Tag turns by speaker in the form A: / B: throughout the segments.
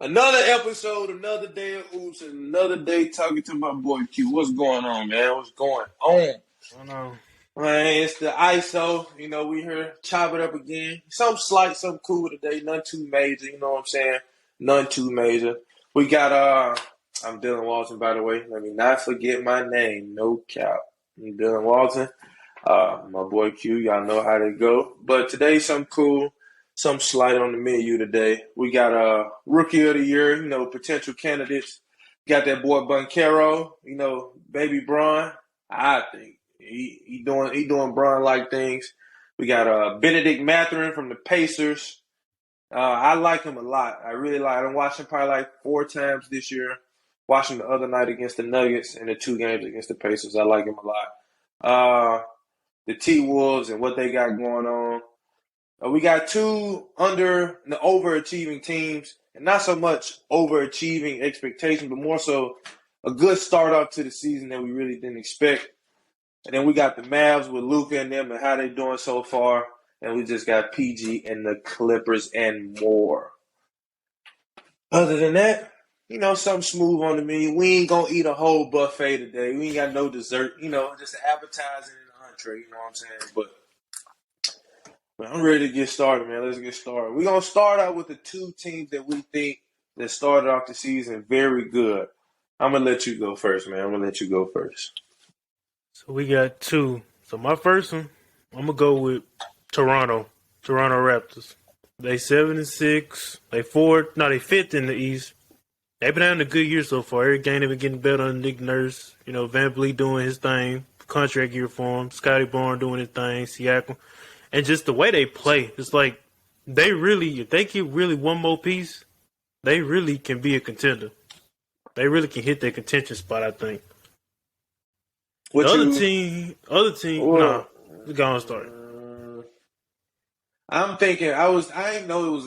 A: Another episode, another day of oops, and another day talking to my boy Q. What's going on, man? What's going on?
B: I know.
A: Man, it's the ISO. We here chop it up again. Some slight, some cool today. None too major. You know what I'm saying? None too major. We got I'm Dylan Walton, by the way. Let me not forget my name. No cap. I'm Dylan Walton. My boy Q. Y'all know how they go. But today, some cool. Some slight on the menu today. We got rookie of the year, potential candidates. Got that boy Bunkero, baby Bron. I think he doing Bron like things. We got Benedict Mathurin from the Pacers. I like him a lot. I really like. I watched him probably like 4 times this year. Watched him the other night against the Nuggets and the 2 games against the Pacers. I like him a lot. The TWolves and what they got going on. We got two under the overachieving teams, and not so much overachieving expectations, but more so a good start up to the season that we really didn't expect. And then we got the Mavs with Luka and them and how they doing so far. And we just got PG and the Clippers and more. Other than that, something smooth on the menu. We ain't going to eat a whole buffet today. We ain't got no dessert, just an appetizer and an entree, you know what I'm saying? But I'm ready to get started, man. Let's get started. We're going to start out with the two teams that we think that started off the season very good. I'm going to let you go first, man. I'm going to let you go first.
B: So we got two. So my first one, I'm gonna go with Toronto Raptors. They 7-6. They fifth in the East. They've been having a good year so far. Every game they've been getting better under Nick Nurse. Van Vliet doing his thing, contract year for him. Scotty Barnes doing his thing, Siakam, and just the way they play. It's like they really, if they get really one more piece, they really can be a contender. They really can hit their contention spot, I think. Other team, nah, go on start.
A: I'm thinking, I didn't know it was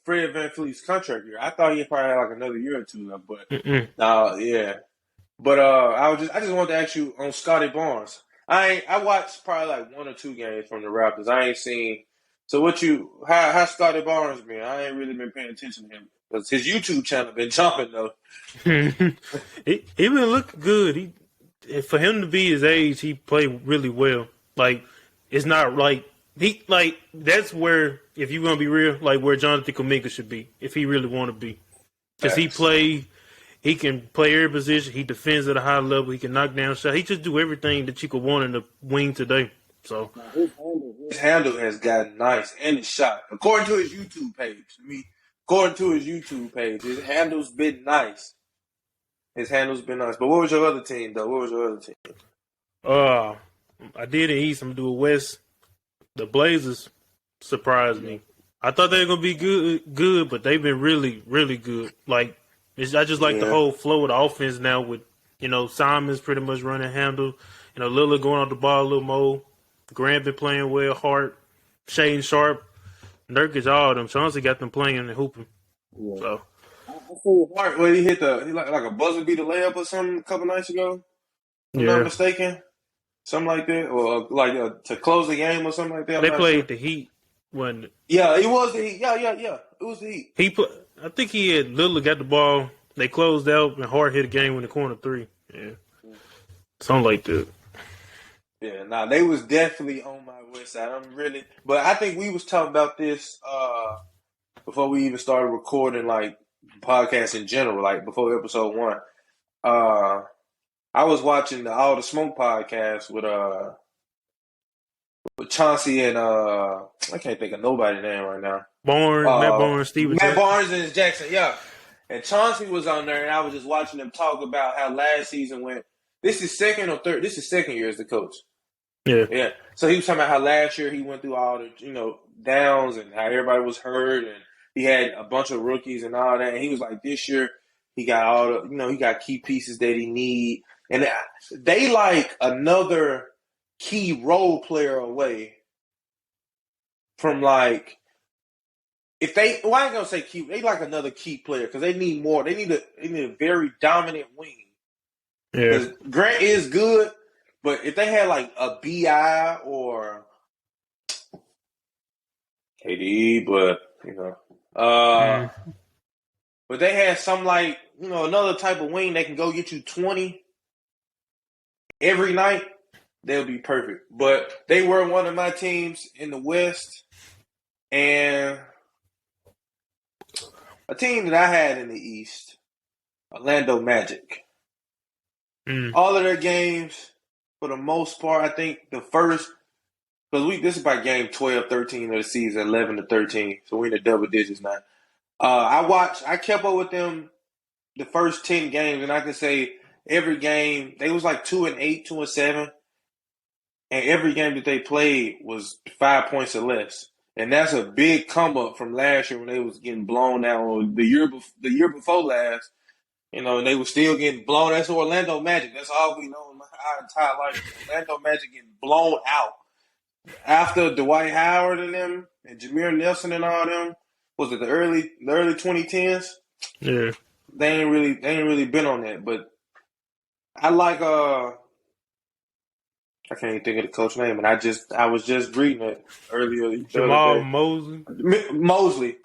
A: Fred VanVleet's contract year. I thought he probably had like another year or two left, but yeah. But I just wanted to ask you on Scotty Barnes. I watched probably like 1 or 2 games from the Raptors. I ain't seen. So how Scotty Barnes been? I ain't really been paying attention to him because his YouTube channel been jumping though.
B: he been looking good. For him to be his age, he played really well. Like it's not like that's where, if you're gonna be real, like where Jonathan Kuminga should be if he really want to be, because he can play every position. He defends at a high level. He can knock down shots. He just do everything that you could want in the wing today. So
A: his handle has gotten nice and his shot, according to his YouTube page. His handle's been nice. But what was your other team, though?
B: I did in East. I'm gonna do a West. The Blazers surprised me. I thought they were gonna be good, but they've been really, really good. Like I just like the whole flow of the offense now with Simon's pretty much running handle. Lillard going off the ball a little more. Grant been playing well. Hart, Shaden Sharp, Nurkic, all of them. Chauncey got them playing and hooping. Yeah. So.
A: Hart, he hit he like a buzzer beater layup or something a couple nights ago. If I'm not mistaken. Something like that, or like to close the game or something like that.
B: They played the Heat when.
A: Yeah, it was the Heat. Yeah. It was the Heat.
B: I think he had Lillard got the ball. They closed out and Hart hit a game in the corner 3. Yeah, something like that.
A: Yeah, they was definitely on my west side. But I think we was talking about this before we even started recording, like podcasts in general, like before episode 1. I was watching the All the Smoke podcast with Chauncey and I can't think of nobody's name right now.
B: Matt Barnes, Steven
A: Matt Barnes and Jackson, yeah. And Chauncey was on there, and I was just watching them talk about how last season went. This is second or third. This is second year as the coach. Yeah. So he was talking about how last year he went through all the downs and how everybody was hurt, and he had a bunch of rookies and all that. And he was like, this year he got all the he got key pieces that he need. And they like another key role player away from like I ain't gonna say key. They like another key player because they need more. They need a very dominant wing.
B: Yeah,
A: because Grant is good, but if they had like a BI or KD, but but they had some like another type of wing that can go get you 20 every night. They'll be perfect. But they were one of my teams in the West, and a team that I had in the East, Orlando Magic. All of their games, for the most part, I think the first, because this is by game 12, 13 of the season, 11 to 13, so we're in the double digits now. I kept up with them the first 10 games, and I can say every game, they was like 2-8, 2-7, and every game that they played was 5 points or less. And that's a big come up from last year when they was getting blown out, or the year before last. And they were still getting blown. That's Orlando Magic. That's all we know in our entire life. Orlando Magic getting blown out. After Dwight Howard and them, and Jameer Nelson and all them, was it the early 2010s?
B: Yeah.
A: They ain't really been on that. But I like I can't even think of the coach name, and I was just reading it earlier.
B: Jamal Mosley.
A: Mosley.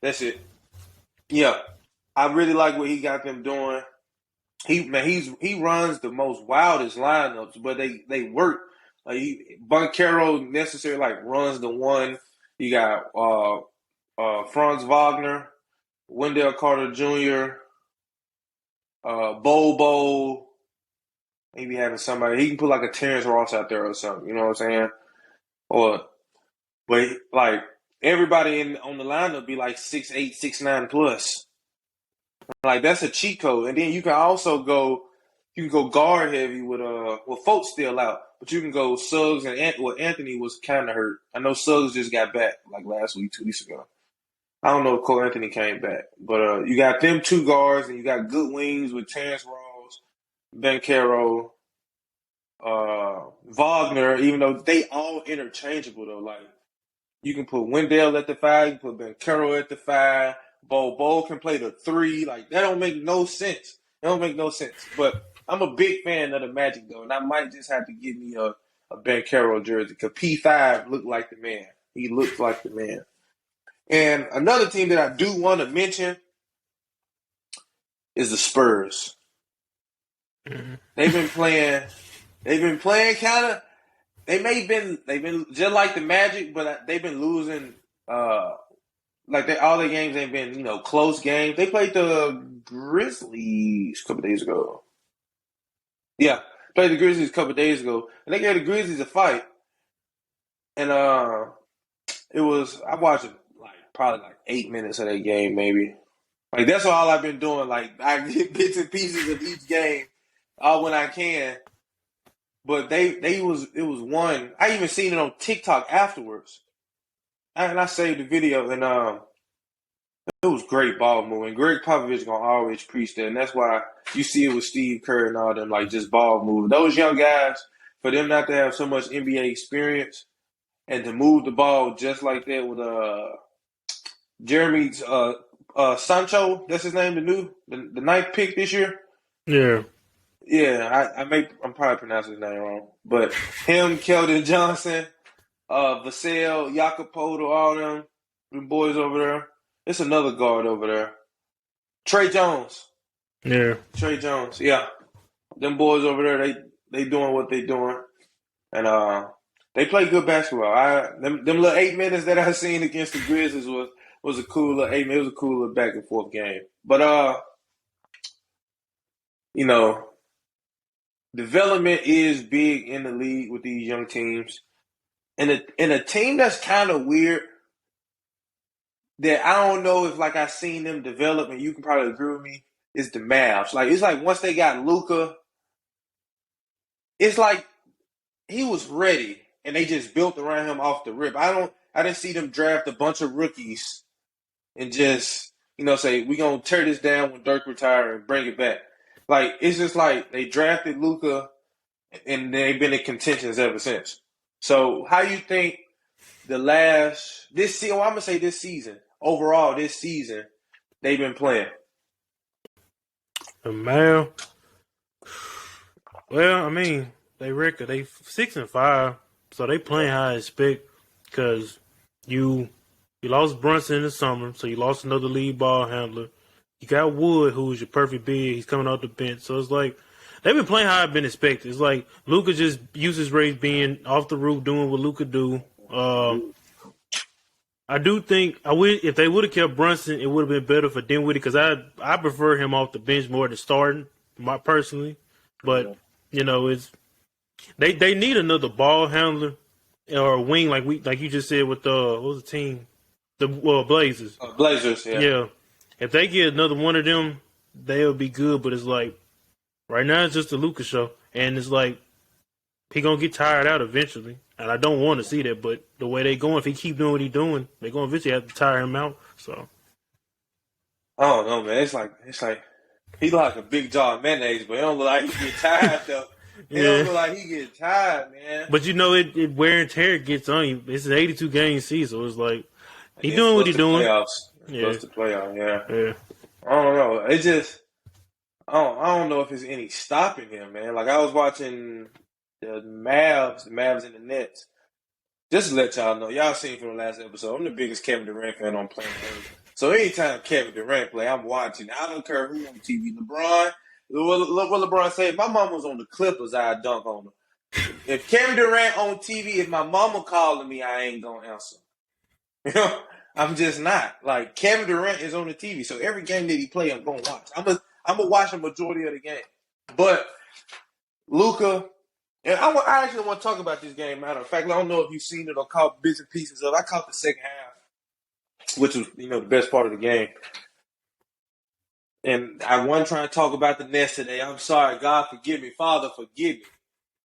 A: That's it. Yeah. I really like what he got them doing. He runs the most wildest lineups, but they work. Bunkero necessarily runs the one. You got Franz Wagner, Wendell Carter Jr., Bobo. Maybe having somebody he can put like a Terrence Ross out there or something. You know what I'm saying? But everybody on the lineup be like 6'8", 6'9" plus. Like that's a cheat code, and then you can also go guard heavy with Fultz still out, but you can go Suggs and Anthony was kind of hurt. I know Suggs just got back like last week, 2 weeks ago. I don't know if Cole Anthony came back, but you got them two guards, and you got good wings with Terrence Ross, Bankero, Wagner. Even though they all interchangeable though, like you can put Wendell at the 5, you can put Bankero at the 5. Bo can play the 3. Like, that don't make no sense. It don't make no sense. But I'm a big fan of the Magic, though, and I might just have to give me a Bankero jersey because P5 looked like the man. He looks like the man. And another team that I do want to mention is the Spurs.
B: Mm-hmm.
A: They've been playing kind of. They've been just like the Magic, but they've been losing. All their games ain't been, close games. They played the Grizzlies a couple days ago. Yeah, played the Grizzlies a couple days ago, and they gave the Grizzlies a fight. And I watched probably 8 minutes of that game, maybe. Like that's all I've been doing. Like I get bits and pieces of each game, when I can. But it was one. I even seen it on TikTok afterwards. And I saved the video, and it was great ball moving. Greg Popovich gonna always preach that, and that's why you see it with Steve Kerr and all them, just ball moving. Those young guys, for them not to have so much NBA experience and to move the ball just like that with Jeremy Sancho, that's his name, the ninth pick this year.
B: Yeah.
A: Yeah, I'm probably pronouncing his name wrong, but him, Keldon Johnson. Vassell, Jacopoto, all them boys over there. It's another guard over there. Trey Jones.
B: Yeah.
A: Trey Jones, yeah. Them boys over there, they doing what they doing. And they play good basketball. Them little 8 minutes that I seen against the Grizzlies was a cool little 8 minutes. It was a cool little back and forth game. But development is big in the league with these young teams. And a team that's kind of weird that I don't know if I seen them develop, and you can probably agree with me, is the Mavs. It's like once they got Luka, it's like he was ready, and they just built around him off the rip. I didn't see them draft a bunch of rookies and just say we're gonna tear this down when Dirk retire and bring it back. It's just they drafted Luka, and they've been in contentions ever since. So how you think this season, overall this season, they've been playing?
B: The Mavs. Well, I mean, they 6-5, so they playing how I expect because you lost Brunson in the summer, so you lost another lead ball handler. You got Wood, who's your perfect big. He's coming off the bench, so it's like they've been playing how I've been expected. It's like Luka just uses race being off the roof, doing what Luka do. I do think if they would have kept Brunson, it would have been better for Dinwiddie because I prefer him off the bench more than starting, personally. But it's they need another ball handler or a wing like you just said with what was the team, the Blazers.
A: Blazers, yeah.
B: Yeah, if they get another one of them, they'll be good. But it's like right now it's just a Luka show, and it's like he gonna get tired out eventually. And I don't want to see that, but the way they going, if he keep doing what he doing, they gonna eventually have to tire him out. So
A: I don't know, man. It's like he like a big jar of mayonnaise, but it don't look like he get tired though. It don't look like he get tired, man.
B: But it wear and tear gets on you. It's an 82 game season, so it's like he doing what he doing.
A: Playoffs. Plus the playoff, yeah. I don't know. It just I don't know if there's any stopping him, man. Like I was watching the Mavs and the Nets. Just to let y'all know, y'all seen from the last episode, I'm the biggest Kevin Durant fan on planet Earth. So anytime Kevin Durant play, I'm watching. I don't care who on TV. LeBron, look what LeBron said. If my mom was on the Clippers, I'd dunk on her. If Kevin Durant on TV, if my mama calling me, I ain't gonna answer. You know, I'm just not. Like Kevin Durant is on the TV, so every game that he play, I'm gonna watch. I'm gonna watch a majority of the game. But Luka. And I actually want to talk about this game. Matter of fact, I don't know if you've seen it or caught bits and pieces of it. I caught the second half, which was, the best part of the game. And I wasn't trying to talk about the Nets today. I'm sorry. God forgive me. Father, forgive me.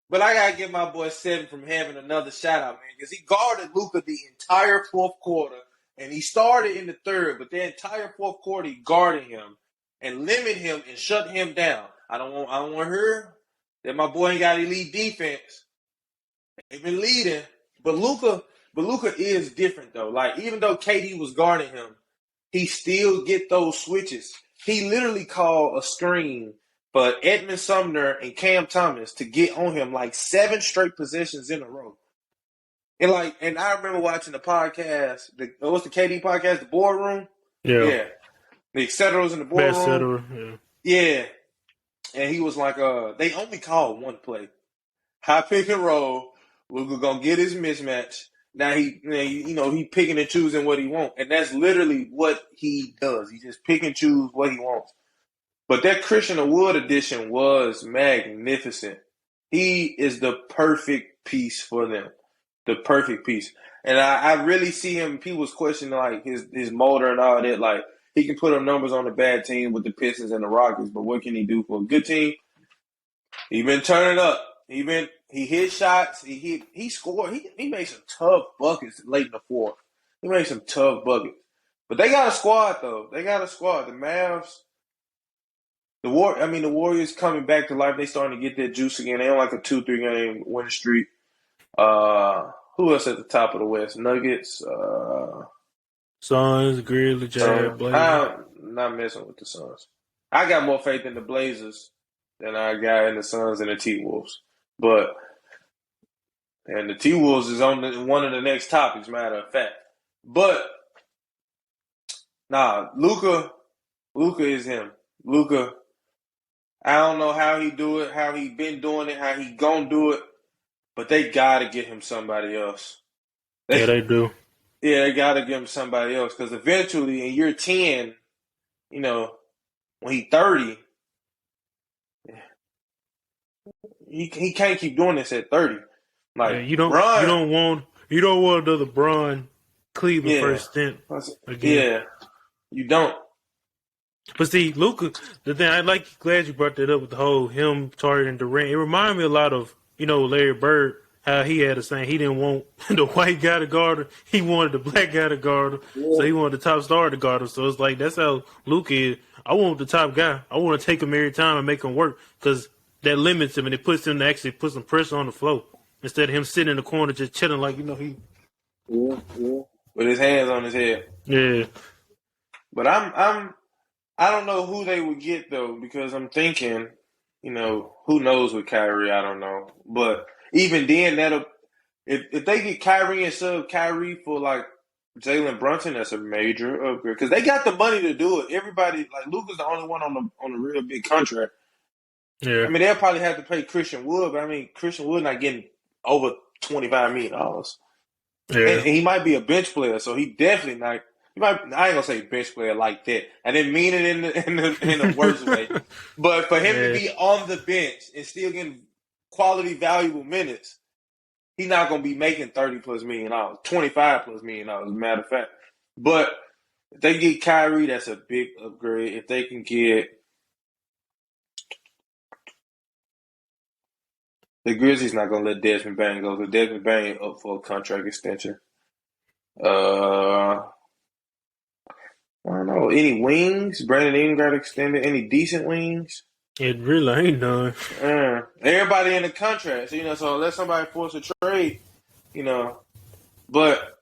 A: But I got to give my boy Seven from having another shout out, man, because he guarded Luka the entire fourth quarter. And he started in the third, but the entire fourth quarter, he guarded him and limited him and shut him down. I don't want to hear that my boy ain't got elite defense. They've been leading. But Luka is different though. Like even though KD was guarding him, he still get those switches. He literally called a screen for Edmund Sumner and Cam Thomas to get on him like 7 straight possessions in a row. And I remember watching the podcast, what's the KD podcast, the boardroom? Yeah. The Etceteras in the boardroom. Yeah. And he was like, they only called one play. High pick and roll. Luka gonna get his mismatch. Now he picking and choosing what he wants. And that's literally what he does. He just pick and choose what he wants. But that Christian Wood edition was magnificent. He is the perfect piece for them. The perfect piece. And I really see him, people was questioning like his motor and all that, like he can put up numbers on a bad team with the Pistons and the Rockets, but what can he do for a good team? He been turning up. He hit shots. He scored. He made some tough buckets late in the fourth. He made some tough buckets. But they got a squad though. They got a squad. The Mavs, the Warriors coming back to life. They starting to get that juice again. They on like a 2-3 game winning streak. Who else at the top of the West? Nuggets.
B: Suns, Grizzlies, Jazz, Blazers.
A: I'm not messing with the Suns. I got more faith in the Blazers than I got in the Suns and the TWolves. And the TWolves is on one of the next topics, matter of fact. But Luka is him. Luka, I don't know how he do it, how he been doing it, how he gonna do it, but they gotta get him somebody else.
B: Yeah, they do.
A: Yeah, they got to give him somebody else because eventually in year 10, when he's 30, he can't keep doing this at 30. Like
B: you don't want another Bron Cleveland first stint again.
A: Yeah, you don't.
B: But see, Luka, the thing glad you brought that up with the whole him targeting Durant. It reminded me a lot of Larry Bird. How he had a saying he didn't want the white guy to guard him. He wanted the black guy to guard him. Yeah. So he wanted the top star to guard him. So it's like that's how Luka is. I want the top guy. I want to take him every time and make him work because that limits him and it puts him to actually put some pressure on the floor instead of him sitting in the corner just chilling like he.
A: Yeah. With his hands on his head.
B: Yeah.
A: But I don't know who they would get though because I'm thinking, who knows with Kyrie? I don't know, but. Even then, if they get Kyrie and sub Kyrie for like Jalen Brunson, that's a major upgrade because they got the money to do it. Everybody like Luka's the only one on a real big contract.
B: Yeah.
A: I mean, they'll probably have to pay Christian Wood, but I mean, Christian Wood not getting over $25 million, and
B: Yeah.
A: he might be a bench player, so he definitely not. He might. I ain't gonna say bench player like that. I didn't mean it in the worst way, but for him to
B: Yeah.
A: be on the bench and still getting quality, valuable minutes, he's not gonna be making $30+ million, $25+ million, as a matter of fact. But if they get Kyrie, that's a big upgrade. If they can get the Grizzlies, not gonna let Desmond Bain go because Desmond Bain up for a contract extension. I don't know. Any wings? Brandon Ingram got extended. Any decent wings?
B: It really ain't none.
A: Everybody in the contract, so unless somebody force a trade, but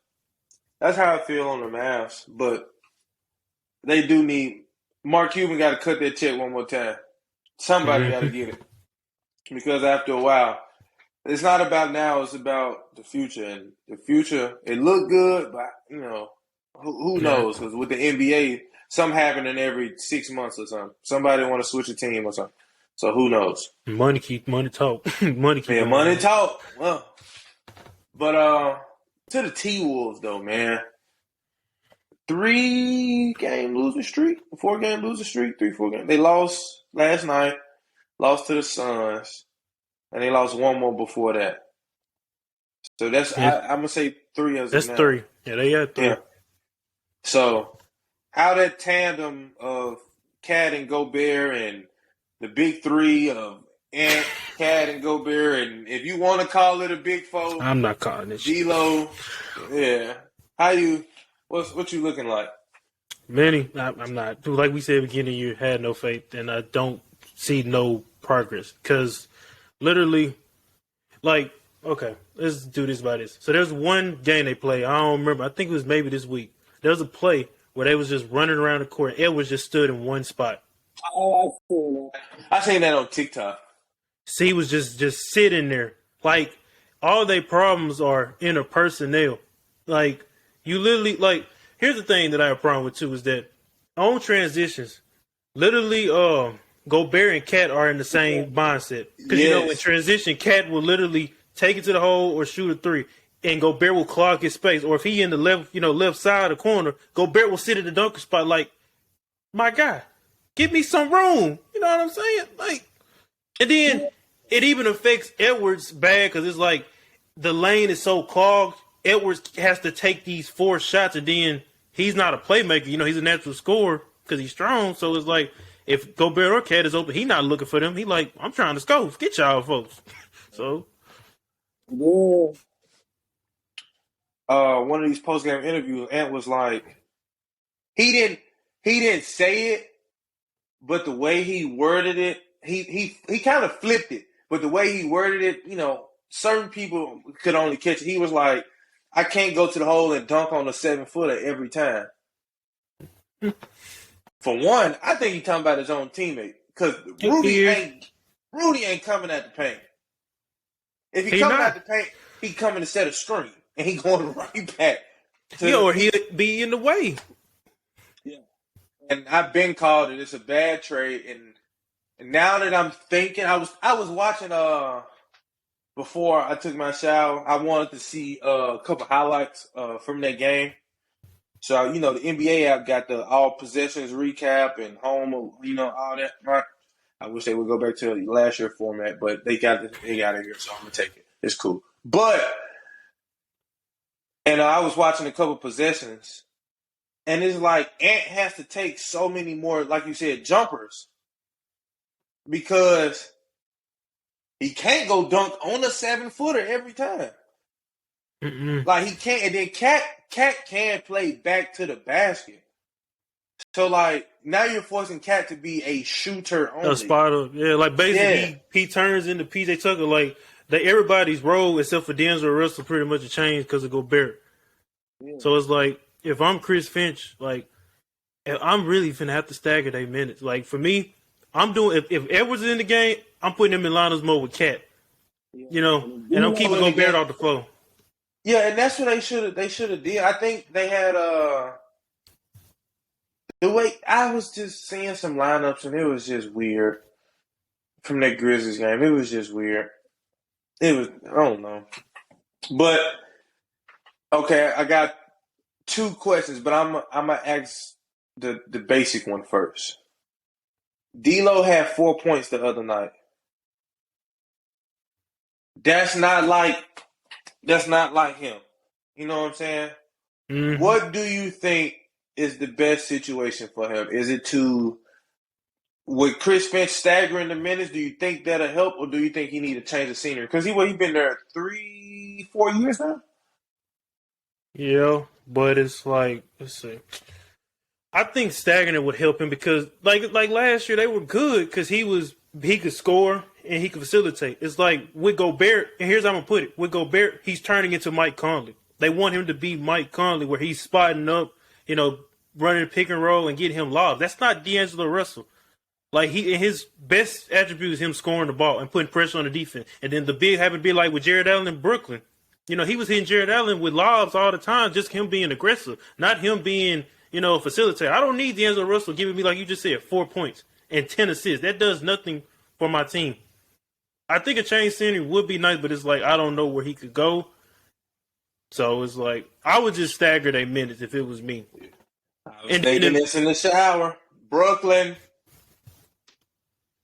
A: that's how I feel on the Mavs. But they do need Mark Cuban got to cut that check one more time. Somebody got to get it because after a while, it's not about now. It's about the future, and the future. It looked good, but who knows? Because with the NBA, something happening every 6 months or something. Somebody want to switch a team or something. So who knows?
B: Money talk.
A: Money talk. Well, but to the TWolves though, man. 3-game losing streak, 4-game losing streak, 4 games. They lost last night, lost to the Suns, and they lost one more before that. So that's I'm gonna say 3 as
B: that's
A: of now.
B: 3. Yeah, they got 3.
A: Yeah. So how that tandem of Cat and Gobert and the big 3 of Ant, Cat, and Gobert, and if you want to call it a big 4,
B: I'm not calling it.
A: D'Lo, yeah. What you looking like?
B: Manny, I'm not. Like we said at the beginning, you had no faith, and I don't see no progress. Because literally, okay, let's do this by this. So there's one game they play. I don't remember. I think it was maybe this week. There was a play where they was just running around the court. Edwards just stood in one spot.
A: Oh, I seen that on TikTok.
B: See, he was just sitting there. Like, all their problems are interpersonnel. Like, you literally, here's the thing that I have a problem with, too, is that on transitions, literally, Gobert and Cat are in the same mindset. Because, in transition, Cat will literally take it to the hole or shoot a 3, and Gobert will clog his space. Or if he in the left side of the corner, Gobert will sit at the dunker spot like, my guy, give me some room. You know what I'm saying? And then it even affects Edwards bad because it's like the lane is so clogged. Edwards has to take these 4 shots, and then he's not a playmaker. He's a natural scorer because he's strong. So it's like if Gobert or Cat is open, he's not looking for them. He like, I'm trying to score. Get y'all folks. So
A: one of these post game interviews, Ant was like, he didn't say it, but the way he worded it, he kind of flipped it. But the way he worded it, certain people could only catch it. He was like, I can't go to the hole and dunk on a 7-footer every time. For one, I think he's talking about his own teammate. Because Rudy ain't coming at the paint. If he coming at the paint, he coming to set a screen. And he going right back.
B: Or he'll be in the way.
A: Yeah. And I've been called it. It's a bad trade. And now that I'm thinking, I was watching before I took my shower. I wanted to see a couple highlights from that game. So the NBA app got the all possessions recap and home, all that. Right? I wish they would go back to last year format, but they got it here, so I'm gonna take it. It's cool. And I was watching a couple possessions, and it's like Ant has to take so many more, like you said, jumpers. Because he can't go dunk on a 7-footer every time.
B: Mm-mm.
A: Like he can't, and then Cat can play back to the basket. So now you're forcing Cat to be a shooter only.
B: A spotter, yeah. Basically he turns into PJ Tucker. Everybody's role except for D'Angelo Russell pretty much changed because of Gobert. Yeah. So it's like if I'm Chris Finch, I'm really finna have to stagger their minutes. For me, I'm doing if Edwards is in the game, I'm putting him in lineups mode with Cat. And I'm keeping Gobert off the floor.
A: Yeah, and that's what they should have did. I think they had the way I was just seeing some lineups and it was just weird from that Grizzlies game. It was just weird. It was I don't know. But okay, I got two questions, but I'm gonna ask the basic one first. D'Lo had 4 points the other night. That's not like that's not like him. You know what I'm saying?
B: Mm-hmm.
A: What do you think is the best situation for him? Is it to with Chris Finch staggering the minutes? Do you think that'll help, or do you think he need to change the scenery? Because he been there 3, 4 years now.
B: Yeah, but it's like, let's see. I think staggering it would help him because, like last year, they were good because he could score and he could facilitate. It's like with Gobert, and here's how I'm gonna put it: with Gobert, he's turning into Mike Conley. They want him to be Mike Conley, where he's spotting up, running pick and roll and getting him lobs. That's not D'Angelo Russell. Like his best attribute is him scoring the ball and putting pressure on the defense. And then the big happened to be like with Jared Allen in Brooklyn. He was hitting Jared Allen with lobs all the time, just him being aggressive, not him being, a facilitator. I don't need D'Angelo Russell giving me, like you just said, 4 points and 10 assists. That does nothing for my team. I think a change scenery would be nice, but it's like I don't know where he could go. So it's like I would just stagger their minutes if it was me.
A: I was thinking this in the shower, Brooklyn.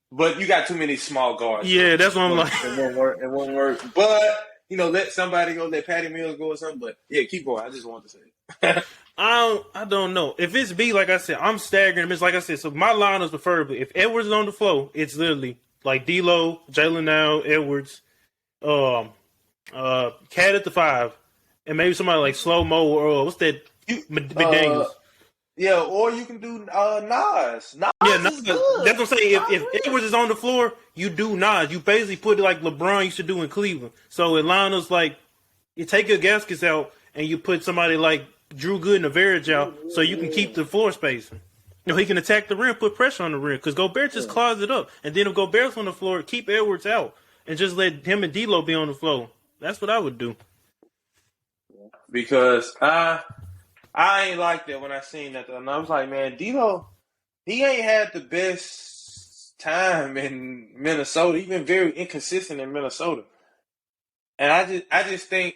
A: But you got too many small guards.
B: Yeah, that's what I'm like.
A: It won't work. But, let somebody go, let Patty Mills go or something. But, yeah, keep going. I just wanted to say it.
B: I don't know. If it's B, like I said, I'm staggering him. It's like I said, so my line is preferably, if Edwards is on the floor, it's literally like D'Lo, Jalen Now, Edwards, Cat at the 5, and maybe somebody like Slow Mo or what's that? McDaniels.
A: Yeah, or you can do Nas. Nas is good.
B: That's what I'm saying. If Edwards is on the floor, you do Nas. You basically put it like LeBron used to do in Cleveland. So Atlanta's like, you take your Gaskets out and you put somebody like Drew Gooden or Verage out so you can keep the floor space. He can attack the rim, put pressure on the rim because Gobert just clogs it up. And then if Gobert's on the floor, keep Edwards out and just let him and D'Lo be on the floor. That's what I would do.
A: Because I ain't like that when I seen that. And I was like, man, D'Lo, he ain't had the best time in Minnesota. He's been very inconsistent in Minnesota. And I just think,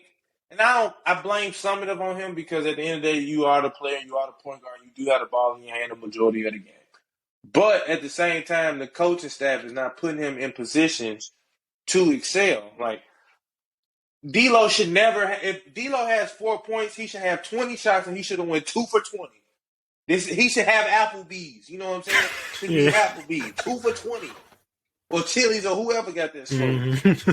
A: and I blame some of it on him because at the end of the day, you are the player, you are the point guard, you do have the ball in your hand the majority of the game. But at the same time, the coaching staff is not putting him in positions to excel. Like, D'Lo should never. If D'Lo has 4 points, he should have 20 shots, and he should have went 2 for 20. He should have Applebee's. You know what I'm saying? Should be Applebee's 2 for 20, or Chili's, or whoever got that slow.
B: Mm-hmm.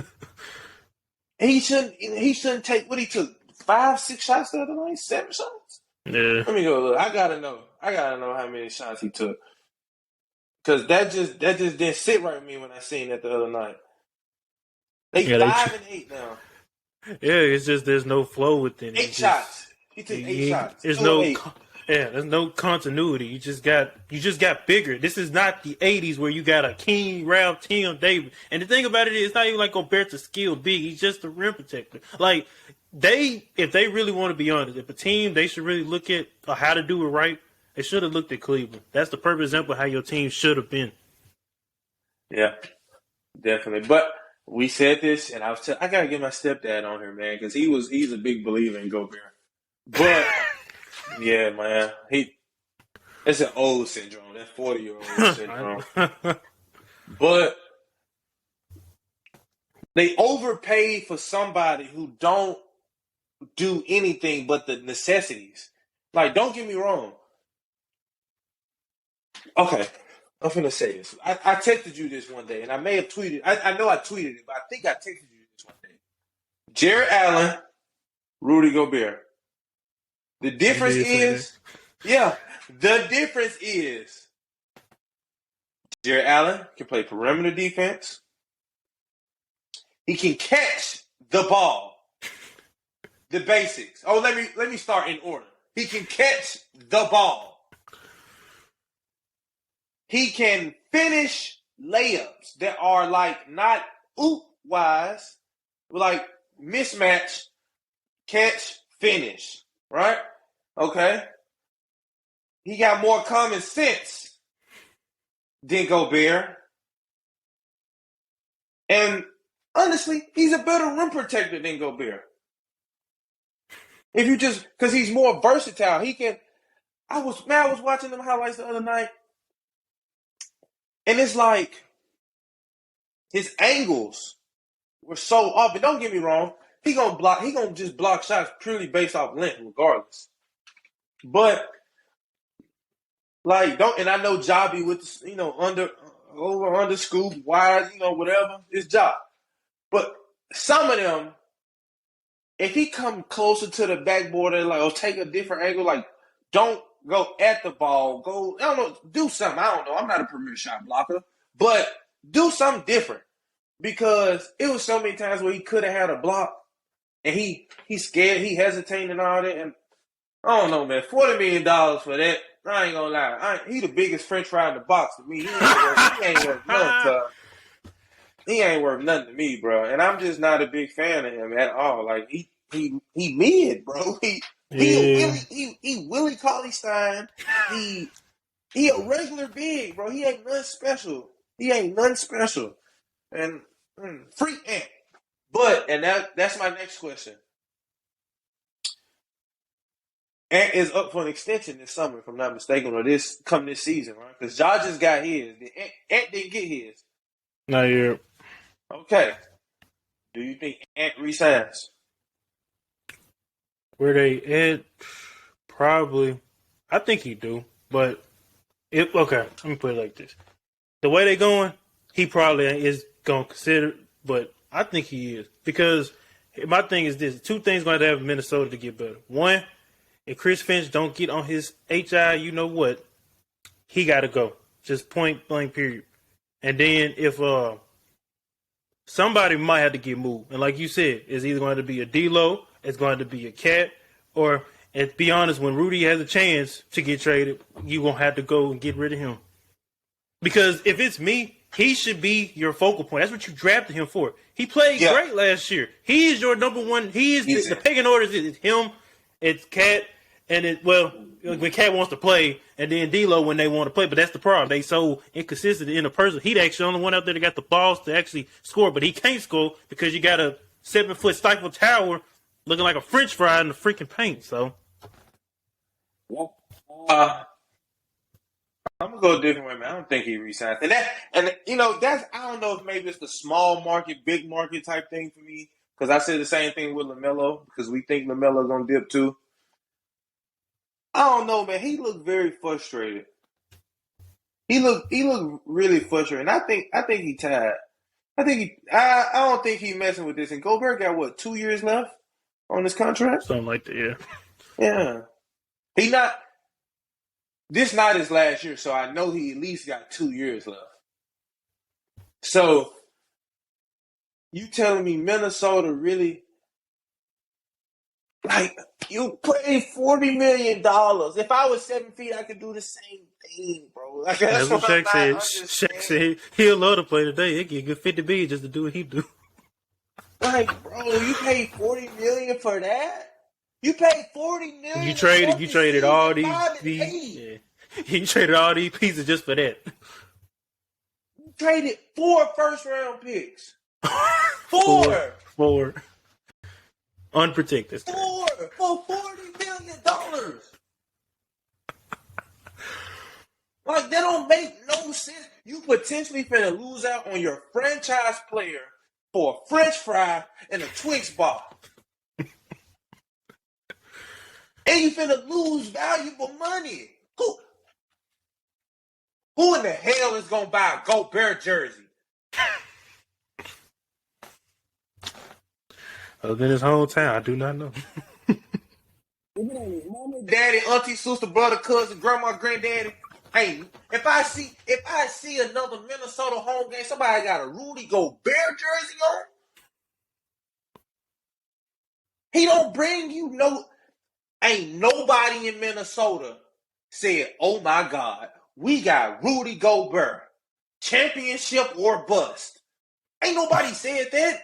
A: He shouldn't take what he took 5, 6 shots the other night, 7 shots.
B: Yeah.
A: Let me go look. I gotta know how many shots he took because that just didn't sit right with me when I seen that the other night. They 5 and 8 now.
B: Yeah, it's just there's no flow within it.
A: 8 shots. He took 8 shots.
B: There's there's no continuity. You just got bigger. This is not the '80s where you got a King, Ralph, Tim, David. And the thing about it is, it's not even like Gobert's a skilled big. He's just a rim protector. Like if they really want to be honest, if a team they should really look at how to do it right, they should have looked at Cleveland. That's the perfect example of how your team should have been.
A: Yeah, definitely. But we said this, and I gotta get my stepdad on here, man, because he's a big believer in Gobert. But yeah, man, it's an old syndrome. That 40-year-old syndrome. But they overpaid for somebody who don't do anything but the necessities. Like, don't get me wrong. Okay. I'm finna say this. I texted you this one day, and I may have tweeted. I know I tweeted it, but I think I texted you this one day. Jared Allen, Rudy Gobert. The difference is, Jared Allen can play perimeter defense. He can catch the ball. The basics. Oh, let me start in order. He can catch the ball. He can finish layups that are like not oop wise, like mismatch catch, finish, right? Okay. He got more common sense than Gobert. And honestly, he's a better rim protector than Gobert. If you just, because he's more versatile, he can. I was watching them highlights the other night, and it's like his angles were so off. And don't get me wrong, he gonna just block shots purely based off length, regardless. But like, don't, and I know Jobby with, under scoop, wide, whatever, it's job. But some of them, if he come closer to the backboard and like, or take a different angle, like, don't go at the ball, I don't know, do something. I don't know. I'm not a premier shot blocker, but do something different, because it was so many times where he could have had a block and he's scared, he hesitating and all that. And I don't know, man, $40 million for that. I ain't gonna lie. He the biggest French fry in the box to me. He ain't worth nothing to. He ain't worth nothing to me, bro. And I'm just not a big fan of him at all. Like he mid, bro. He Willie Cauley Stein. He a regular big, bro. He ain't nothing special. And freak Ant. But that's my next question. Ant is up for an extension this summer, if I'm not mistaken, or this season, right? Because Ja just got his. Ant didn't get his.
B: Not yet.
A: Okay. Do you think Ant resigns?
B: Where they at? Probably. I think he do. But okay, let me put it like this. The way they going, he probably is going to consider, but I think he is. Because my thing is this. Two things going to have Minnesota to get better. One, if Chris Finch don't get on his HI, you know what? He got to go. Just point blank period. And then if somebody might have to get moved. And like you said, it's either going to be a D-Lo, it's going to be a Cat, or, and to be honest, when Rudy has a chance to get traded, you're going to have to go and get rid of him. Because if it's me, he should be your focal point. That's what you drafted him for. He played great last year. He is your number one. He is the pecking orders. It's him, it's Cat, and when Cat wants to play, and then D-Lo when they want to play. But that's the problem. They so inconsistent in a person. He's actually the only one out there that got the balls to actually score, but he can't score because you got a 7-foot stifle tower looking like a French fry in the freaking paint. So,
A: I'm gonna go a different way, man. I don't think he resigns, and that's I don't know if maybe it's the small market, big market type thing for me, because I said the same thing with LaMelo, because we think LaMelo's gonna dip too. I don't know, man. He looked very frustrated. He looked really frustrated. And I think he tired. I don't think he's messing with this. And Gobert got 2 years left on his contract?
B: something like that, yeah.
A: Yeah. This not his last year, so I know he at least got 2 years left. So you telling me Minnesota really, like, you pay $40 million. If I was 7 feet, I could do the same thing, bro. Like, that's what
B: Shaq said. Shaq said he'll love to play today. He'll get a good 50 billion just to do what he do.
A: Like, bro, you paid $40 million for that? You paid $40 million.
B: You traded all these yeah. You traded all these pieces just for that.
A: You traded 4 first-round picks. 4.
B: 4. Unprotected.
A: 4 for $40 million. Like, that don't make no sense. You potentially finna lose out on your franchise player for a French fry and a Twix bar. And you finna lose valuable money. Who in the hell is gonna buy a Gobert jersey?
B: Other than his hometown, I do not know.
A: Mama, daddy, auntie, sister, brother, cousin, grandma, granddaddy. Hey, if I see another Minnesota home game, somebody got a Rudy Gobert jersey on. He don't bring you no. Ain't nobody in Minnesota said, "Oh my God, we got Rudy Gobert, championship or bust." Ain't nobody said that.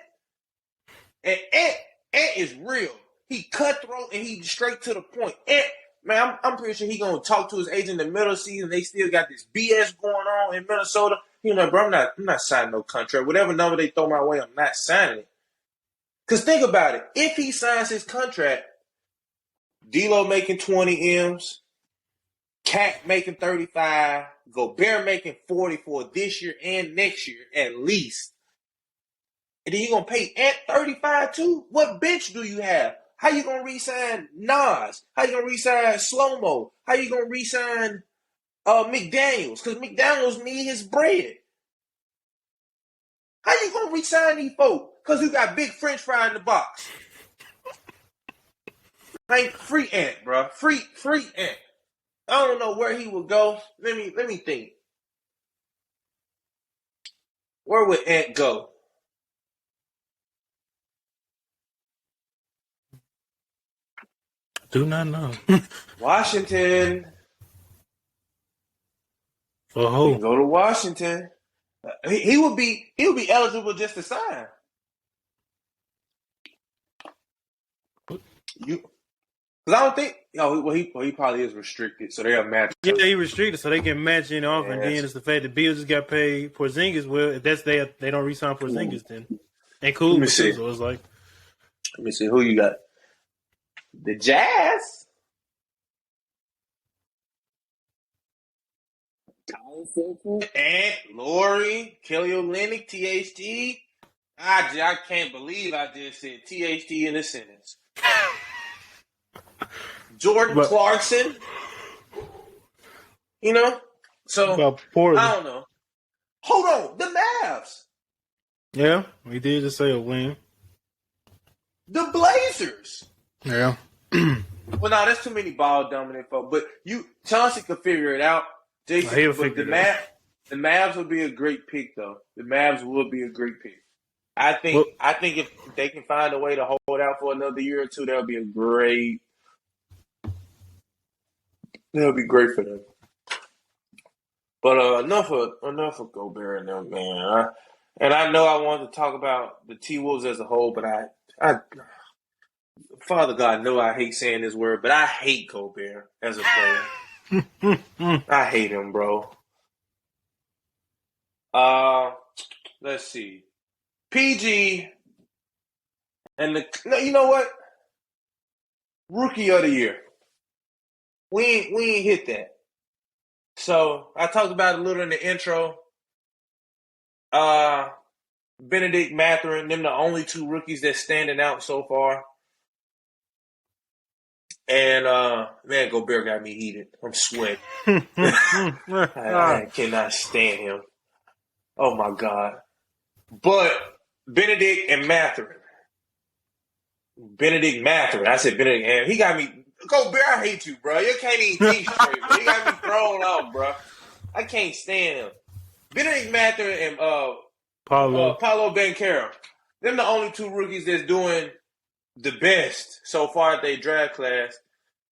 A: And Ant is real. He cutthroat and he straight to the point. And man, I'm pretty sure he gonna talk to his agent in the middle of the season. They still got this BS going on in Minnesota. He like, bro, I'm not signing no contract. Whatever number they throw my way, I'm not signing it. Cause think about it. If he signs his contract, D'Lo making 20 M's, Cat making 35, Gobert making 40 for this year and next year at least. And then you gonna pay Ant 35 too? What bench do you have? How you gonna re-sign Nas? How you gonna re-sign Slow-Mo? How you gonna re-sign McDaniels? Because McDaniels need his bread. How you gonna re-sign these folks? Because you got big French fry in the box. Like free Ant, bro. Free Ant. I don't know where he would go. Let me think. Where would Ant go?
B: Do not know.
A: Washington.
B: Oh,
A: He can go to Washington. He would be eligible just to sign. Because I don't think. He probably is restricted, so they'll match.
B: yeah, he restricted, so they can match in off, and then
A: Yes.
B: it's the fact that Bills just got paid Porzingis. Well, if that's they don't re-sign Porzingis, then and cool.
A: Let me see.
B: So it's like,
A: Let me see who you got. The Jazz. Ant, Lori, Kelly Olynyk, THT. I can't believe I just said THT in a sentence. Jordan Clarkson. You know? So,
B: about Portland.
A: I don't know. Hold on. The Mavs.
B: Yeah, we did just say a win.
A: The Blazers.
B: Yeah.
A: Well, no, that's too many ball dominant folks. But Chauncey could figure it out. Jason,
B: He'll
A: but
B: figure it out.
A: The Mavs would be a great pick, though. The Mavs would be a great pick. I think if they can find a way to hold out for another year or two, that'll be great for them. But enough of Gobert and them, man. And I know I wanted to talk about the TWolves as a whole, but I Father God, know I hate saying this word, but I hate Gobert as a player. I hate him, bro. Let's see. PG and you know what? Rookie of the year. We ain't hit that. So I talked about it a little in the intro. Benedict Mathurin, them the only two rookies that's standing out so far. And man, Gobert got me heated. I'm sweating. I cannot stand him. Oh my God. But Benedict and Mathurin. I said Benedict, and he got me. Gobert, I hate you, bro. You can't even think straight, bro. You got me thrown out, bro. I can't stand him. Benedict Mathurin and Paulo Banchero. Them the only two rookies that's doing the best so far at their draft class.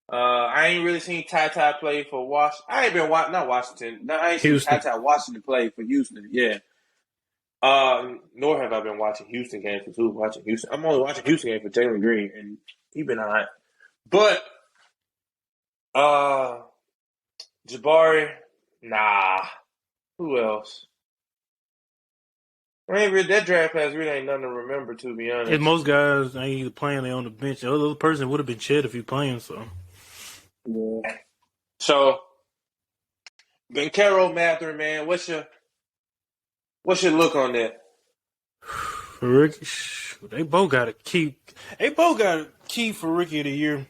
A: I ain't really seen Ty play for Washington. I ain't been not Washington. No, I ain't seen Ty Washington play for Houston. Yeah. Nor have I been watching Houston games for watching Houston. I'm only watching Houston games for Jalen Green, and he been all right. But Jabari, nah. Who else? I ain't really, that draft class really ain't nothing to remember, to be honest.
B: And most guys ain't either playing, they on the bench. The other person would have been Chet if he playing, so.
A: Yeah. So, Banchero, Mathurin, man, what's your look on that?
B: For Ricky, they both got a key. They both got a key for Rookie of the Year.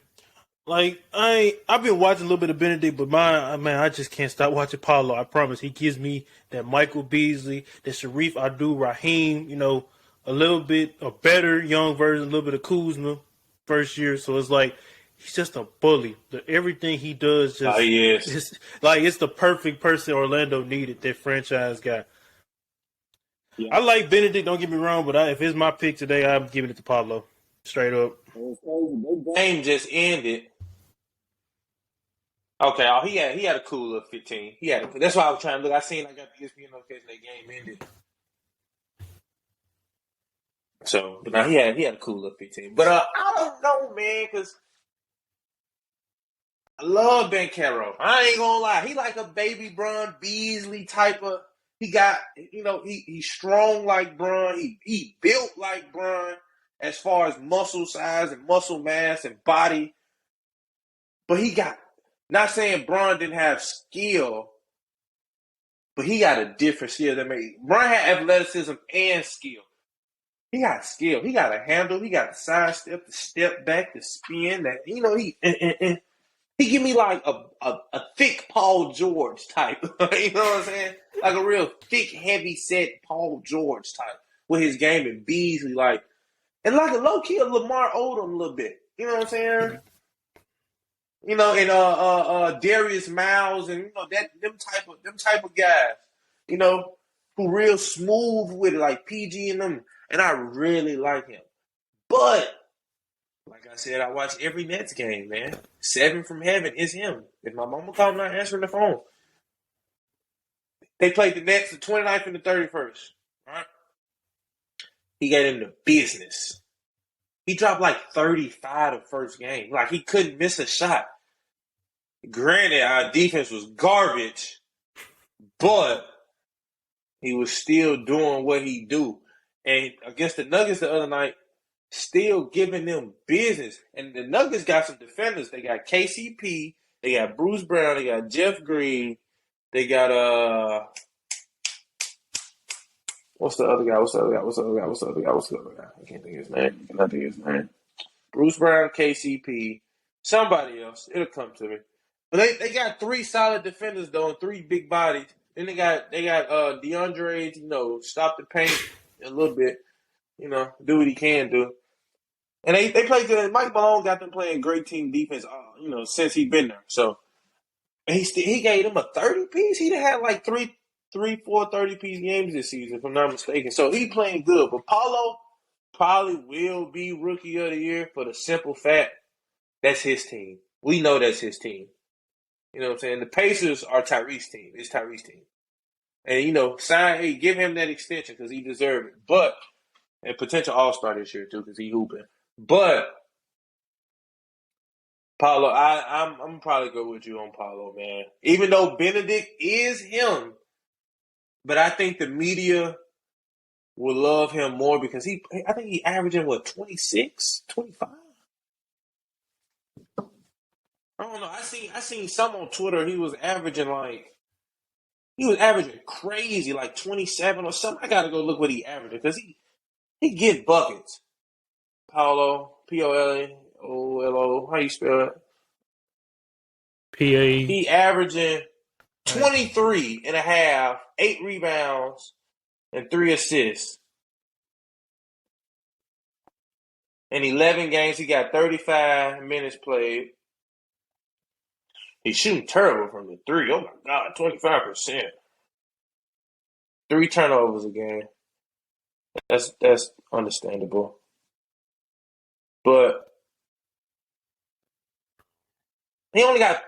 B: Like I've been watching a little bit of Benedict, but I just can't stop watching Paulo. I promise. He gives me that Michael Beasley, that Sharif Abdul-Rahim. You know, a little bit a better young version, a little bit of Kuzma first year. So it's like he's just a bully. Everything he does just it's like it's the perfect person Orlando needed. That franchise guy. Yeah. I like Benedict. Don't get me wrong, but if it's my pick today, I'm giving it to Pablo. Straight up.
A: The game just ended. Okay, he had a cool little 15. That's why I was trying to look. I seen I got the ESPN notification that game ended. So, but now he had a cool little 15. But I don't know, man, because I love Ben Caro. I ain't gonna lie, he like a baby Bron Beasley type of. He got, he's strong like Bron. He built like Bron as far as muscle size and muscle mass and body. But he got, not saying Bron didn't have skill, but he got a different skill than me. Bron had athleticism and skill. He got skill. He got a handle. He got a sidestep, the step back, the spin. That he give me like a thick Paul George type. You know what I'm saying? Like a real thick, heavy set Paul George type with his game and Beasley and like a low key of Lamar Odom a little bit. You know what I'm saying? And Darius Miles and them type of guys. Who real smooth with it, like PG and them. And I really like him. But, like I said, I watch every Nets game, man. 7 from heaven is him. If my mama called, I'm not answering the phone. They played the Nets the 29th and the 31st. Right? He got into business. He dropped like 35 the first game. Like, he couldn't miss a shot. Granted, our defense was garbage, but he was still doing what he do. And against the Nuggets the other night, still giving them business. And the Nuggets got some defenders. They got KCP. They got Bruce Brown. They got Jeff Green. They got what's the other guy? I can't think of his name. I cannot think of his name. Bruce Brown, KCP, somebody else. It'll come to me. But they got 3 solid defenders though, and 3 big bodies. Then they got DeAndre, stop the paint a little bit, do what he can do. And they play good. Mike Malone got them playing great team defense, since he's been there. So he gave them a 30-piece. He had like 4 30-piece games this season, if I'm not mistaken. So he playing good. But Paulo probably will be Rookie of the Year for the simple fact that's his team. We know that's his team. You know what I'm saying? The Pacers are Tyrese's team. It's Tyrese's team. And, give him that extension because he deserves it. And potential All-Star this year, too, because he hooping. But, Paulo, I'm probably go with you on Paulo, man. Even though Benedict is him, but I think the media will love him more because I think he averaging, 26, 25? I don't know. I seen some on Twitter. He was averaging crazy, like 27 or something. I gotta go look what he averaged because he get buckets. Paulo, Pololo. How you spell it?
B: PA.
A: He averaging 23 and a half, 8 rebounds, and 3 assists. In 11 games, he got 35 minutes played. He's shooting terrible from the 3. Oh my God, 25%. 3 turnovers a game. That's understandable. But he only got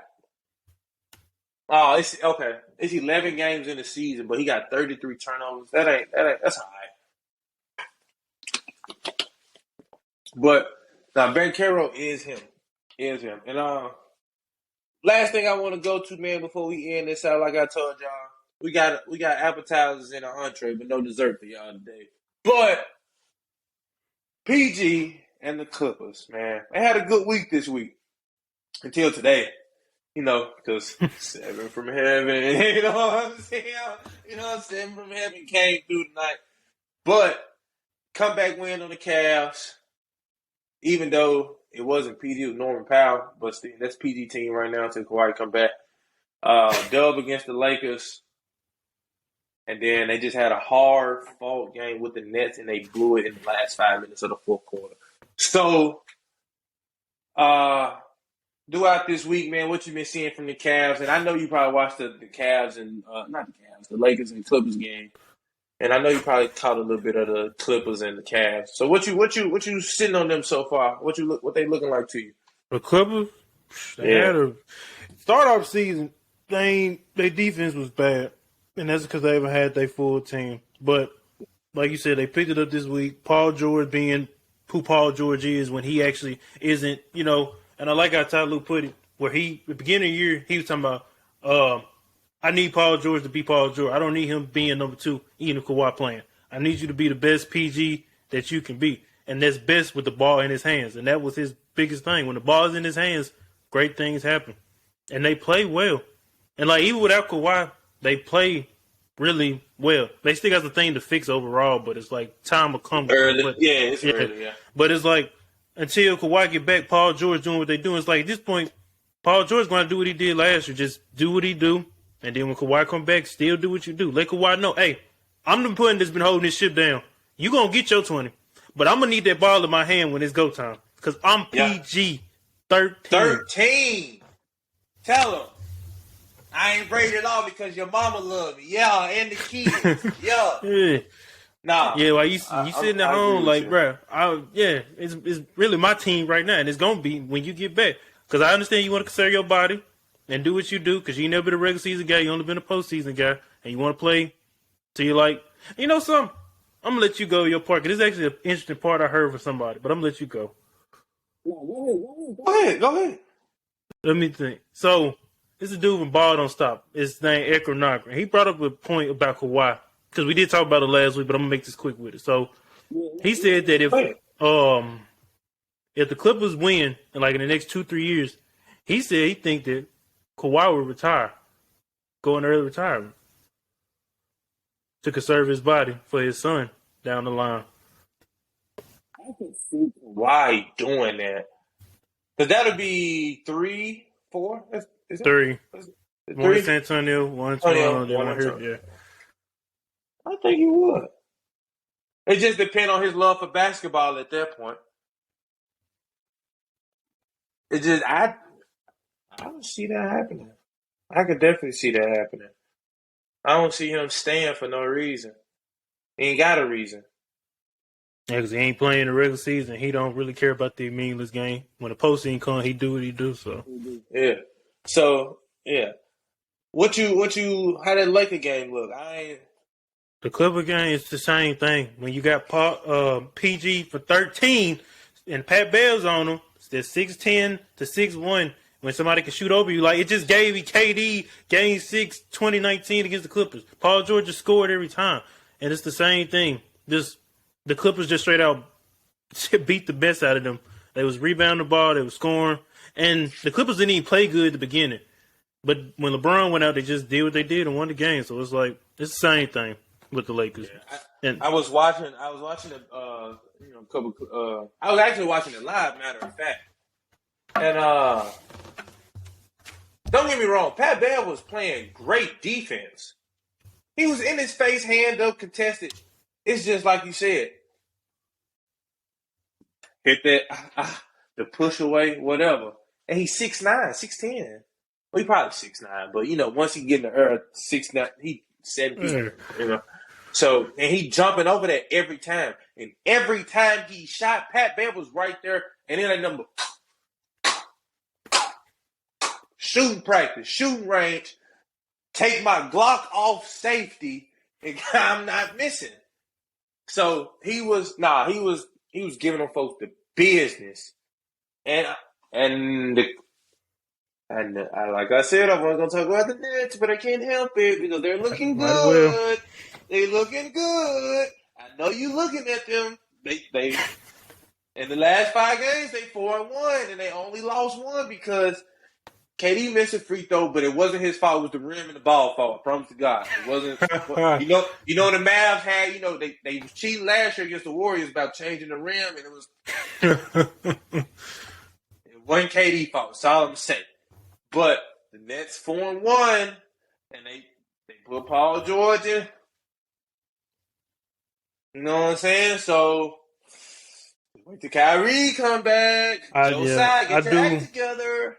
A: it's okay. It's 11 games in the season, but he got 33 turnovers. That's all right. But now Ben Caro is him. And last thing I want to go to, man, before we end this out, like I told y'all, we got appetizers and an entree, but no dessert for y'all today. But PG and the Clippers, man, they had a good week this week until today. Because 7 from heaven, you know what I'm saying? 7 from heaven came through tonight. But comeback win on the Cavs, even though it wasn't PG with Norman Powell, but still, that's PG team right now until Kawhi come back. Dub against the Lakers. And then they just had a hard-fought game with the Nets, and they blew it in the last 5 minutes of the fourth quarter. So, throughout this week, man, what you been seeing from the Cavs? And I know you probably watched the Cavs and not the Cavs, the Lakers and Clippers game. And I know you probably caught a little bit of the Clippers and the Cavs. So what you sitting on them so far? What they looking like to you?
B: The Clippers, they had a start-off season. Their defense was bad, and that's because they haven't had their full team. But like you said, they picked it up this week. Paul George being who Paul George is when he actually isn't, and I like how Ty Lue put it, where at the beginning of the year, he was talking about, I need Paul George to be Paul George. I don't need him being number 2, even if Kawhi playing. I need you to be the best PG that you can be. And that's best with the ball in his hands. And that was his biggest thing. When the ball's in his hands, great things happen. And they play well. And, even without Kawhi, they play really well. They still got the thing to fix overall, but it's time will come.
A: Early.
B: But,
A: It's early, yeah.
B: But it's until Kawhi get back, Paul George doing what they do. It's at this point, Paul George going to do what he did last year. Just do what he do. And then when Kawhi come back, still do what you do. Let Kawhi know, hey, I'm the person that's been holding this ship down. You going to get your 20. But I'm going to need that ball in my hand when it's go time. Because I'm PG 13.
A: 13. Tell him. I ain't rated all because your mama love me. Yeah, and the kids. Yeah. Nah.
B: Yeah, you sitting at home bro, it's really my team right now. And it's going to be when you get back. Because I understand you want to conserve your body and do what you do. Because you never been a regular season guy. You only been a postseason guy. And you want to play till you're something. I'm going to let you go your part. Because this is actually an interesting part I heard from somebody. But I'm going to let you go.
A: Go ahead.
B: Let me think. So, this is a dude from Ball Don't Stop. His name Echo Nagra. He brought up a point about Kawhi. Because we did talk about it last week, but I'm going to make this quick with it. So, he said that if the Clippers win in the next 2-3 years, he said he think that Kawhi will retire. Go in early retirement. To conserve his body for his son down the line.
A: I can see Kawhi doing that. Because that'll be 3, 4? Is it?
B: 3. One in San Antonio, one in Toronto, one here. Yeah.
A: I think he would. It just depends on his love for basketball at that point. I don't see that happening. I could definitely see that happening. I don't see him staying for no reason. He ain't got a reason.
B: Yeah, because he ain't playing the regular season. He don't really care about the meaningless game. When the postseason comes, he do what he do. So
A: yeah. So yeah. How that Laker game look?
B: The Clipper game is the same thing. When you got PG for 13 and Pat Bell's on him, it's 6'10" to 6'1". When somebody can shoot over you, it just gave KD Game 6, 2019 against the Clippers. Paul George just scored every time, and it's the same thing. The Clippers just straight out beat the best out of them. They was rebounding the ball, they was scoring, and the Clippers didn't even play good at the beginning. But when LeBron went out, they just did what they did and won the game. So it's the same thing with the Lakers.
A: Yeah, I was watching I was actually watching it live, matter of fact. And don't get me wrong, Pat Bev was playing great defense. He was in his face, hand up, contested. It's just like you said. Hit that, the push away, whatever. And he's 6'9", 6'10". Well, he probably 6'9", but once he get in the earth, 6'9", he 7 feet. So, and he jumping over that every time. And every time he shot, Pat Bev was right there. And then that number, shooting practice, shooting range, take my Glock off safety, and I'm not missing. So he was giving them folks the business. And like I said, I wasn't gonna talk about the Nets, but I can't help it because they're looking good. They looking good. I know you looking at them. They in the last 5 games they 4-1 and they only lost 1 because KD missed a free throw, but it wasn't his fault. It was the rim and the ball fault. I promise to God, it wasn't. The Mavs had. They was cheating last year against the Warriors about changing the rim, and it was. It wasn't KD fault. That's all I'm saying. But the Nets 4-1, and they put Paul George in. You know what I'm saying? So wait till Kyrie come back. Get your act together.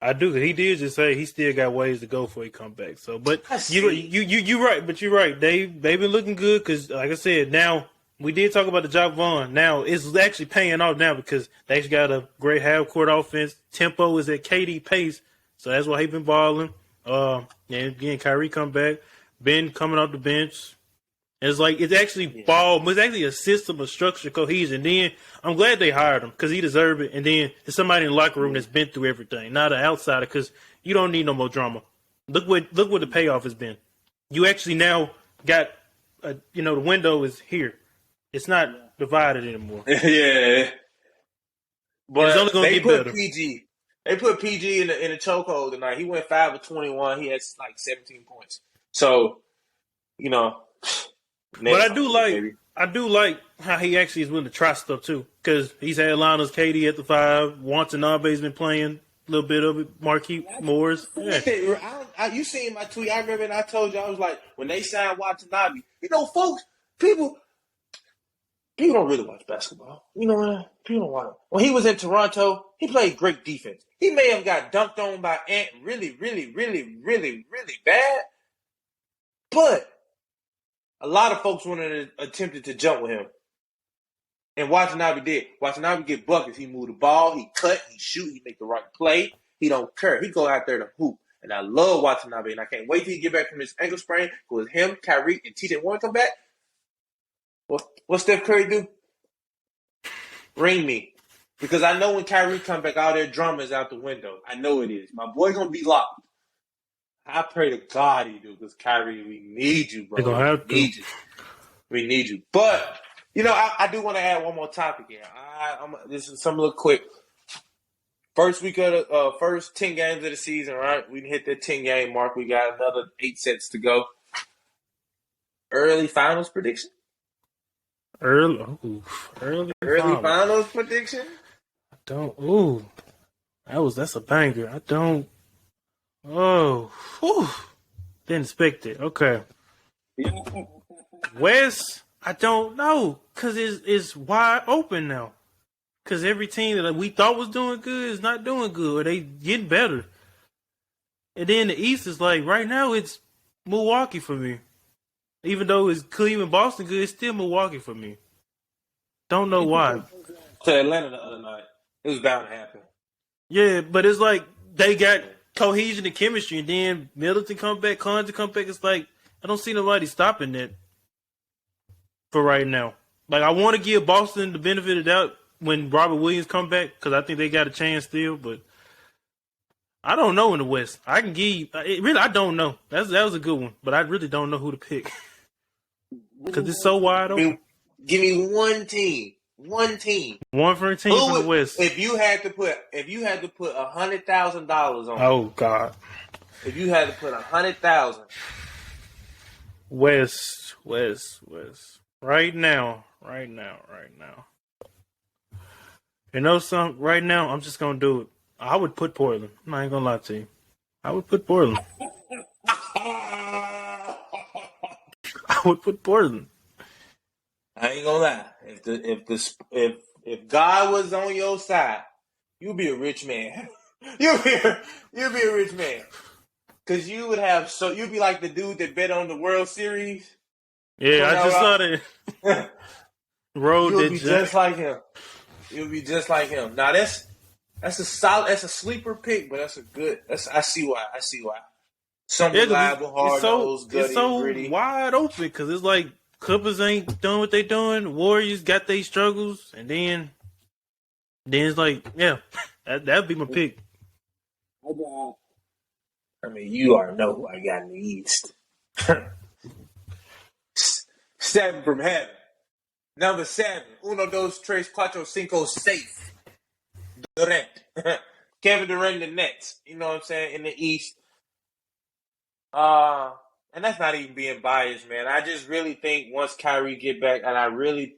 B: I do. He did just say he still got ways to go before he come back. So, but you're right. But you're right. They've been looking good because, like I said, now we did talk about the Jock Vaughn. Now it's actually paying off now because they actually got a great half court offense. Tempo is at KD pace, so that's why he's been balling. And again, Kyrie come back. Ben coming off the bench. It's like it's actually it's actually a system of structure, cohesion. Then I'm glad they hired him because he deserved it. And then there's somebody in the locker room that's been through everything, not an outsider. Because you don't need no more drama. Look what the payoff has been. You actually now got, the window is here. It's not divided anymore.
A: Yeah, but
B: it's only gonna
A: they
B: get
A: put
B: better.
A: PG. They put PG in the chokehold tonight. He went 5 of 21. He had like 17 points. So,
B: But I do like how he actually is willing to try stuff too, because he's had Linus KD at the 5. Watanabe's been playing a little bit of it. Marquise Morris. Yeah.
A: You seen my tweet? I remember, and I told you I was like, when they signed Watanabe, folks, people don't really watch basketball. You know what? People don't watch. When he was in Toronto, he played great defense. He may have got dunked on by Ant really, really, really, really, really bad, but a lot of folks attempted to jump with him. And Watanabe did. Watanabe get buckets. He move the ball. He cut. He shoot. He make the right play. He don't care. He go out there to hoop. And I love Watanabe. And I can't wait till he get back from his ankle sprain. Because him, Kyrie, and TJ Warren come back. What Steph Curry do? Ring me. Because I know when Kyrie come back, all their drama is out the window. I know it is. My boy going to be locked. I pray to God he do. Because Kyrie, we need you, bro.
B: They're going to have to.
A: We need you. But, I do want to add one more topic here. This is something a little quick. First week of the first 10 games of the season, right? We hit the 10-game mark. We got another 8 sets to go. Early finals prediction?
B: Early
A: finals prediction?
B: That's a banger. I don't. Didn't expect it. Okay. West, I don't know, because it's wide open now. Because every team that we thought was doing good is not doing good, or they getting better. And then the East is like, right now it's Milwaukee for me. Even though it's Cleveland, Boston good, it's still Milwaukee for me. Don't know why.
A: To Atlanta the other night. It was bound to happen.
B: Yeah, but it's like they got cohesion and chemistry, and then Middleton come back, Conley come back. It's like I don't see nobody stopping that for right now. Like I want to give Boston the benefit of the doubt when Robert Williams come back because I think they got a chance still, but I don't know in the West. I can give I don't know. That was a good one, but I really don't know who to pick because it's so wide open.
A: Give me one team. One team.
B: One for a team from the West.
A: If you had to put $100,000 on.
B: Oh God.
A: If you had to put 100,000.
B: West. Right now. You know something? Right now, I'm just gonna do it. I would put Portland. I'm not even gonna lie to you. I would put Portland. I would put Portland.
A: I ain't gonna lie. If God was on your side, you'd be a rich man. You'd be a rich man. Cause you would have you'd be like the dude that bet on the World Series.
B: Yeah, I just saw that.
A: You'll be just like him. You'll be just like him. Now that's a sleeper pick, but I see why. Some reliable, hard-nosed, gutty,
B: it's so
A: gritty.
B: Wide open because it's like Clippers ain't doing what they doing. Warriors got their struggles, and then it's like, yeah, that'd be my pick.
A: I mean, you already know who I got in the East. 7 from heaven. Number 7. Uno, dos, tres, cuatro, cinco, seis. Durant. Kevin Durant in the Nets. You know what I'm saying? In the East. And that's not even being biased, man. I just really think once Kyrie get back, and I really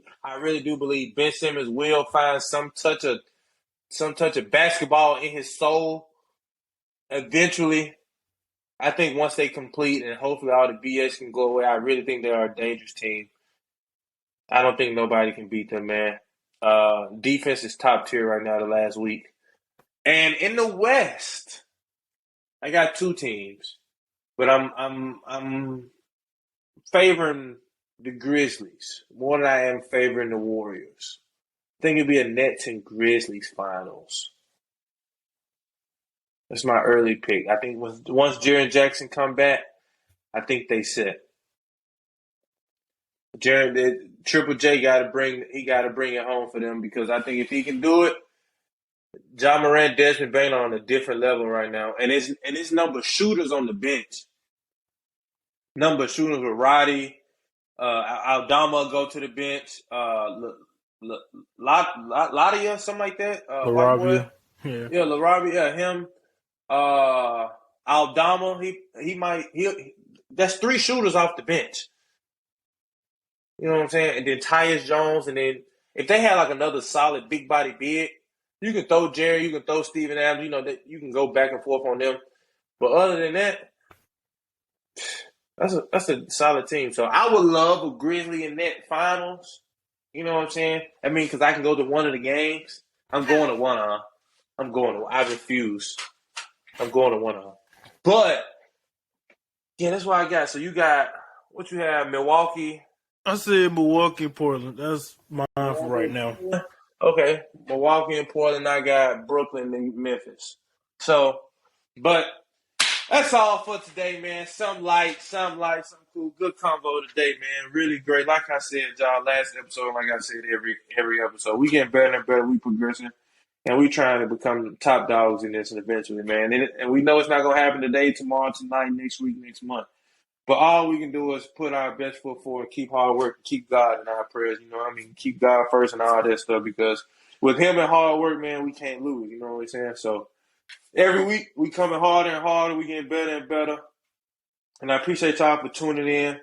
A: do believe Ben Simmons will find some touch of basketball in his soul eventually. I think once they complete and hopefully all the BS can go away, I really think they are a dangerous team. I don't think nobody can beat them, man. Defense is top tier right now the last week. And in the West, I got 2 teams. But I'm favoring the Grizzlies more than I am favoring the Warriors. I think it'll be a Nets and Grizzlies finals. That's my early pick. I think once Jaren Jackson come back, I think they set. Triple J got to bring it home for them because I think if he can do it, John Morant, Desmond Bain are on a different level right now, and it's number of shooters on the bench. Number of shooters with Roddy, Aldama go to the bench. Ladia, something like that. White boy.
B: Laravia. Yeah.
A: Yeah, Laravia. Yeah, him. Aldama. That's 3 shooters off the bench. You know what I'm saying? And then Tyus Jones, and then if they had like another solid big body big, you can throw Jerry, you can throw Steven Adams. You know that you can go back and forth on them. But other than that, that's a solid team. So I would love a Grizzly and Net finals. You know what I'm saying? I mean, because I can go to one of the games. I'm going to one of them. I refuse. I'm going to one of them. But yeah, that's what I got. So you got what you have? Milwaukee.
B: I said Milwaukee, Portland. That's mine for right now.
A: Okay, Milwaukee and Portland. I got Brooklyn and Memphis. So, but that's all for today, man. Some light, some cool. Good convo today, man. Really great. Like I said, y'all, last episode, like I said, every episode, we getting better and better. We progressing, and we trying to become top dogs in this, and eventually, man. And we know it's not gonna happen today, tomorrow, tonight, next week, next month. But all we can do is put our best foot forward, keep hard work, and keep God in our prayers. You know what I mean? Keep God first and all that stuff because with him and hard work, man, we can't lose. You know what I'm saying? So every week we coming harder and harder. We getting better and better. And I appreciate y'all for tuning in.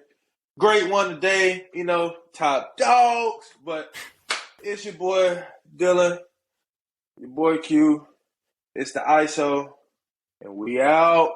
A: Great one today, you know, top dogs. But it's your boy Dylan, your boy Q. It's the ISO, and we out.